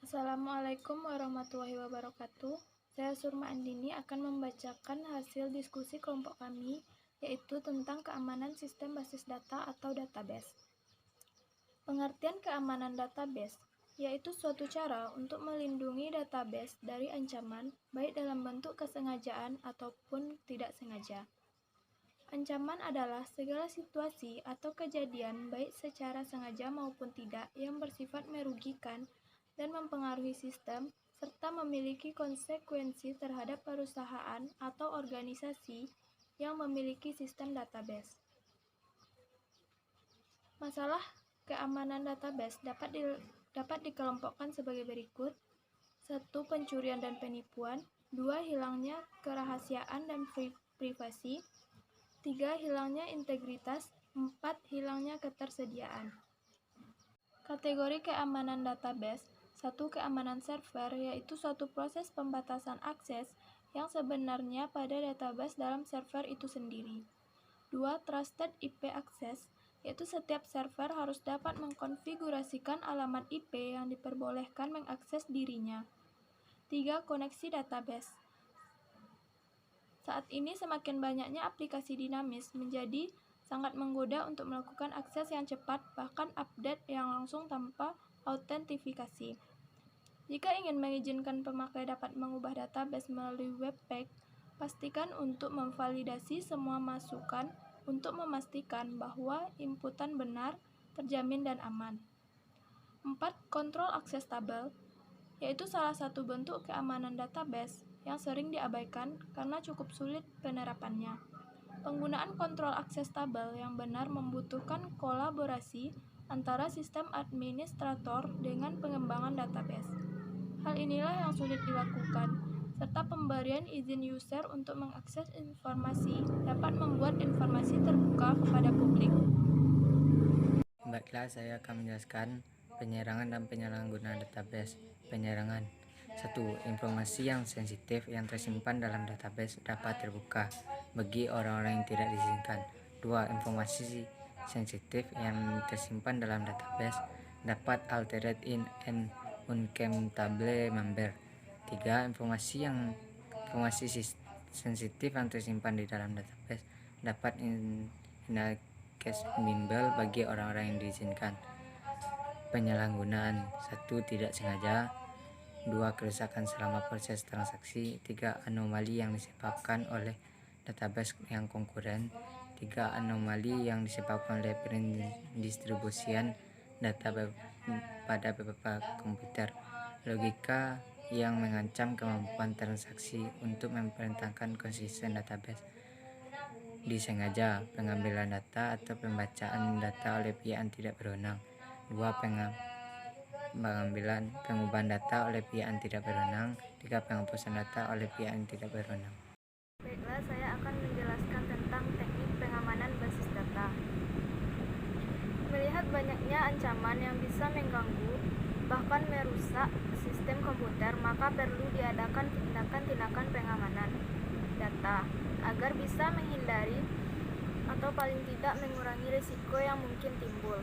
Assalamualaikum warahmatullahi wabarakatuh. Saya Surma Andini akan membacakan hasil diskusi kelompok kami, yaitu tentang keamanan sistem basis data atau database. Pengertian keamanan database, yaitu suatu cara untuk melindungi database dari ancaman, baik dalam bentuk kesengajaan ataupun tidak sengaja. Ancaman adalah segala situasi atau kejadian baik secara sengaja maupun tidak yang bersifat merugikan dan mempengaruhi sistem, serta memiliki konsekuensi terhadap perusahaan atau organisasi yang memiliki sistem database. Masalah keamanan database dapat dikelompokkan sebagai berikut. 1. Pencurian dan penipuan. 2. Hilangnya kerahasiaan dan privasi. 3. Hilangnya integritas. 4. Hilangnya ketersediaan. Kategori keamanan database. 1. Keamanan server, yaitu suatu proses pembatasan akses yang sebenarnya pada database dalam server itu sendiri. 2. Trusted IP access, yaitu setiap server harus dapat mengkonfigurasikan alamat IP yang diperbolehkan mengakses dirinya. 3. Koneksi database. Saat ini semakin banyaknya aplikasi dinamis menjadi sangat menggoda untuk melakukan akses yang cepat, bahkan update yang langsung tanpa autentifikasi. Jika ingin mengizinkan pemakai dapat mengubah database melalui webpack, pastikan untuk memvalidasi semua masukan untuk memastikan bahwa inputan benar, terjamin, dan aman. 4. Kontrol akses tabel, yaitu salah satu bentuk keamanan database yang sering diabaikan karena cukup sulit penerapannya. Penggunaan kontrol akses tabel yang benar membutuhkan kolaborasi antara sistem administrator dengan pengembangan database. Hal inilah yang sulit dilakukan, serta pemberian izin user untuk mengakses informasi dapat membuat informasi terbuka kepada publik. Baiklah, saya akan menjelaskan penyerangan dan penyalahgunaan database. Penyerangan. 1. Informasi yang sensitif yang tersimpan dalam database dapat terbuka bagi orang-orang yang tidak diizinkan. 2. Informasi sensitif yang tersimpan dalam database dapat altered in an uncountable manner. 3. Informasi sensitif yang tersimpan di dalam database dapat inaccessible bagi orang-orang yang diizinkan. Penyalahgunaan. 1. Tidak sengaja. 2. Kerusakan selama proses transaksi. 3. Anomali yang disebabkan oleh database yang konkuren. 3. Anomali yang disebabkan oleh pendistribusian data pada beberapa komputer. Logika yang mengancam kemampuan transaksi untuk memerintahkan konsisten database. Disengaja, pengambilan data atau pembacaan data oleh pihak yang tidak berwenang. 2. Pengubahan data oleh pihak yang tidak berwenang. 3. Penghapusan data oleh pihak yang tidak berwenang. Baiklah, saya akan menjelaskan tentang teknik pengamanan basis data. Melihat banyaknya ancaman yang bisa mengganggu, bahkan merusak sistem komputer, maka perlu diadakan tindakan-tindakan pengamanan data agar bisa menghindari atau paling tidak mengurangi risiko yang mungkin timbul.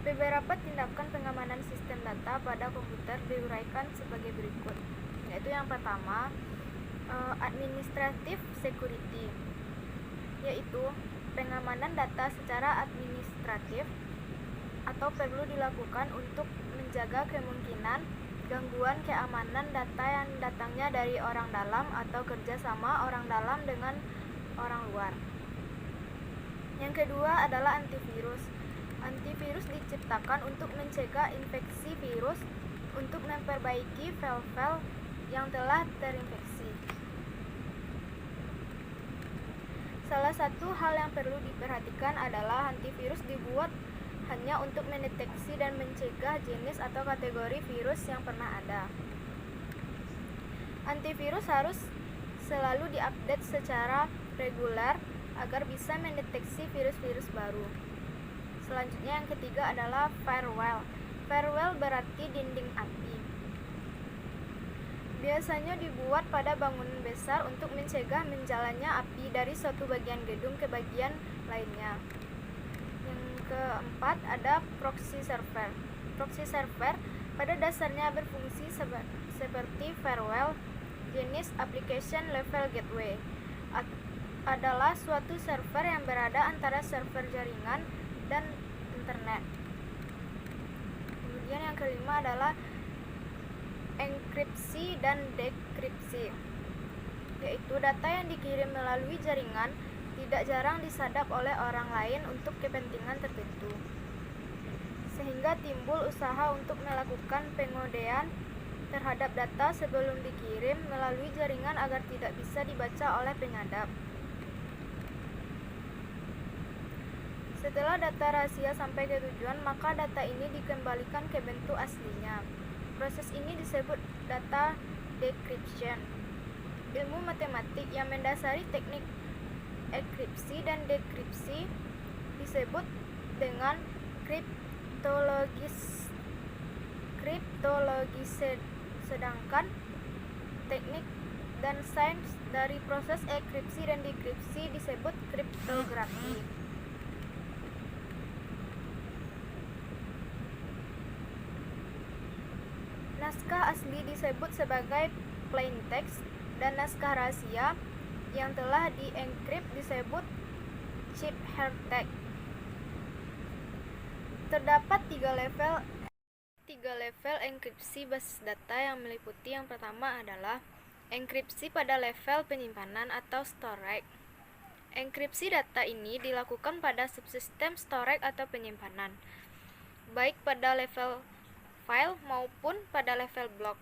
Beberapa tindakan pengamanan sistem data pada komputer diuraikan sebagai berikut, yaitu yang pertama, administrative security, yaitu pengamanan data secara administratif atau perlu dilakukan untuk menjaga kemungkinan gangguan keamanan data yang datangnya dari orang dalam atau kerjasama orang dalam dengan orang luar. Yang kedua adalah antivirus. Antivirus diciptakan untuk mencegah infeksi virus untuk memperbaiki file-file yang telah terinfeksi. Salah satu hal yang perlu diperhatikan adalah antivirus dibuat hanya untuk mendeteksi dan mencegah jenis atau kategori virus yang pernah ada. Antivirus harus selalu diupdate secara reguler agar bisa mendeteksi virus-virus baru. Selanjutnya yang ketiga adalah firewall. Firewall berarti dinding api. Biasanya dibuat pada bangunan besar untuk mencegah menjalannya api dari suatu bagian gedung ke bagian lainnya. Yang keempat ada proxy server. Proxy server pada dasarnya berfungsi seperti firewall. Jenis application level gateway adalah suatu server yang berada antara server jaringan dan internet. Kemudian yang kelima adalah enkripsi dan dekripsi, yaitu data yang dikirim melalui jaringan tidak jarang disadap oleh orang lain untuk kepentingan tertentu, sehingga timbul usaha untuk melakukan pengodean terhadap data sebelum dikirim melalui jaringan agar tidak bisa dibaca oleh penyadap. Setelah data rahasia sampai ke tujuan, maka data ini dikembalikan ke bentuk aslinya. Proses ini disebut data decryption. Ilmu matematik yang mendasari teknik enkripsi dan dekripsi disebut dengan kriptologis. Sedangkan teknik dan sains dari proses enkripsi dan dekripsi disebut kriptografi. Naskah asli disebut sebagai plain text dan naskah rahasia yang telah dienkrip disebut ciphertext. Terdapat tiga level enkripsi basis data yang meliputi. Yang pertama adalah enkripsi pada level penyimpanan atau storage. Enkripsi data ini dilakukan pada subsistem storage atau penyimpanan, baik pada level file maupun pada level blok.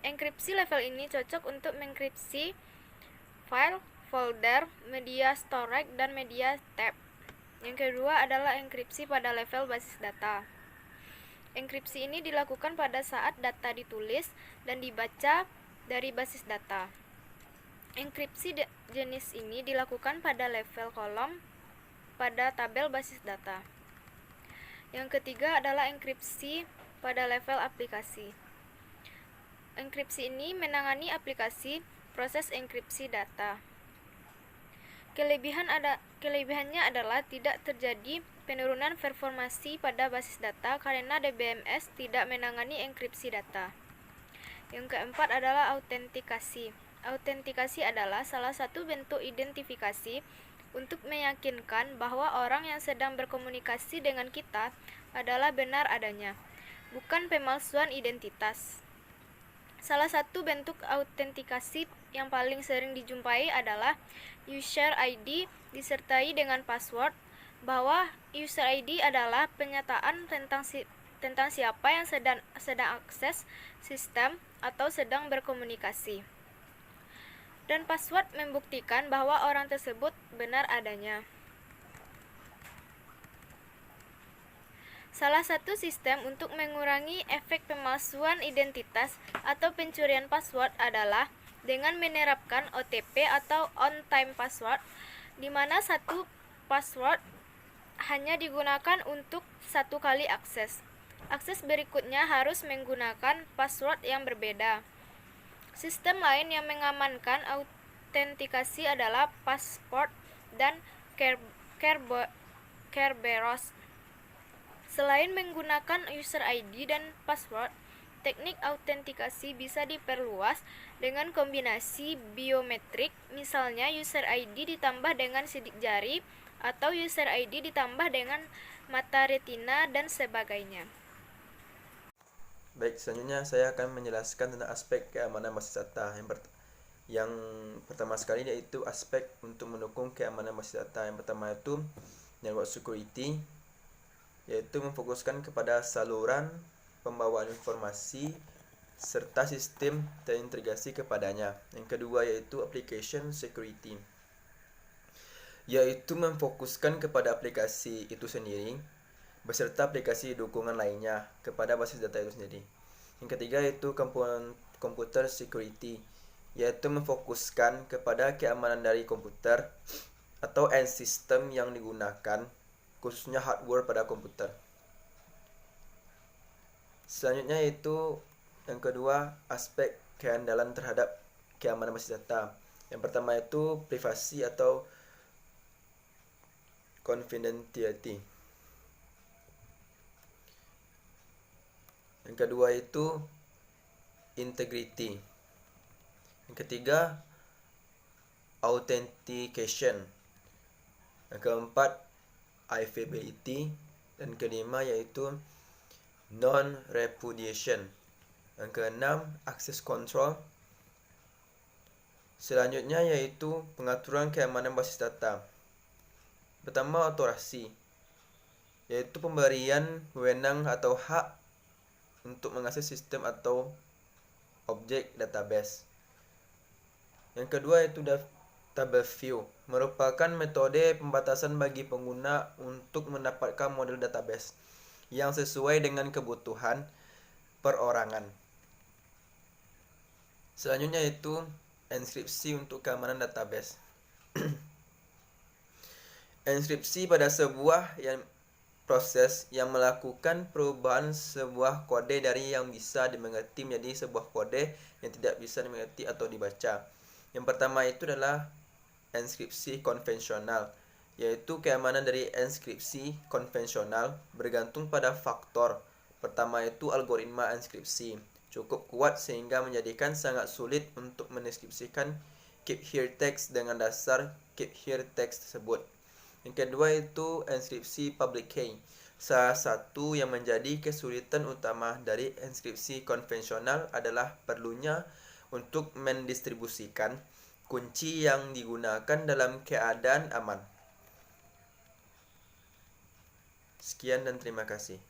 Enkripsi level ini cocok untuk menkripsi file, folder, media storage, dan media tab. Yang kedua adalah enkripsi pada level basis data. Enkripsi ini dilakukan pada saat data ditulis dan dibaca dari basis data. Enkripsi jenis ini dilakukan pada level kolom pada tabel basis data. Yang ketiga adalah enkripsi pada level aplikasi. Enkripsi ini menangani aplikasi proses enkripsi data. Kelebihannya adalah tidak terjadi penurunan performasi pada basis data karena DBMS tidak menangani enkripsi data. Yang keempat adalah autentikasi. Autentikasi adalah salah satu bentuk identifikasi untuk meyakinkan bahwa orang yang sedang berkomunikasi dengan kita adalah benar adanya, bukan pemalsuan identitas. Salah satu bentuk autentikasi yang paling sering dijumpai adalah user ID disertai dengan password, bahwa user ID adalah pernyataan tentang siapa yang sedang akses sistem atau sedang berkomunikasi. Dan password membuktikan bahwa orang tersebut benar adanya. Salah satu sistem untuk mengurangi efek pemalsuan identitas atau pencurian password adalah dengan menerapkan OTP atau on-time password, di mana satu password hanya digunakan untuk satu kali akses. Akses berikutnya harus menggunakan password yang berbeda. Sistem lain yang mengamankan autentikasi adalah Passport dan Kerberos. Selain menggunakan user ID dan password, teknik autentikasi bisa diperluas dengan kombinasi biometrik, misalnya user ID ditambah dengan sidik jari atau user ID ditambah dengan mata retina dan sebagainya. Baik, selanjutnya saya akan menjelaskan tentang aspek keamanan basis data. Yang pertama sekali yaitu aspek untuk mendukung keamanan basis data. Yang pertama itu network security, yaitu memfokuskan kepada saluran pembawaan informasi serta sistem terintegrasi kepadanya. Yang kedua yaitu application security, yaitu memfokuskan kepada aplikasi itu sendiri beserta aplikasi dukungan lainnya kepada basis data itu sendiri. Yang ketiga yaitu computer security, yaitu memfokuskan kepada keamanan dari komputer atau end system yang digunakan, khususnya hardware pada komputer. Selanjutnya yaitu yang kedua aspek keandalan terhadap keamanan basis data. Yang pertama itu privasi atau confidentiality. Yang kedua itu integrity. Yang ketiga authentication. Yang keempat availability. Dan kelima yaitu non-repudiation. Yang keenam access control. Selanjutnya yaitu pengaturan keamanan basis data. Pertama, otorasi, yaitu pemberian wewenang atau hak untuk mengakses sistem atau objek database. Yang kedua itu database view, merupakan metode pembatasan bagi pengguna untuk mendapatkan model database yang sesuai dengan kebutuhan perorangan. Selanjutnya itu enkripsi untuk keamanan database. Enkripsi pada sebuah proses yang melakukan perubahan sebuah kode dari yang bisa dimengerti menjadi sebuah kode yang tidak bisa dimengerti atau dibaca. Yang pertama itu adalah enkripsi konvensional, yaitu keamanan dari enkripsi konvensional bergantung pada faktor. Pertama itu algoritma enkripsi cukup kuat sehingga menjadikan sangat sulit untuk mendeskripsikan keep here text dengan dasar keep here text tersebut. Yang kedua itu enkripsi public key. Salah satu yang menjadi kesulitan utama dari enkripsi konvensional adalah perlunya untuk mendistribusikan kunci yang digunakan dalam keadaan aman. Sekian dan terima kasih.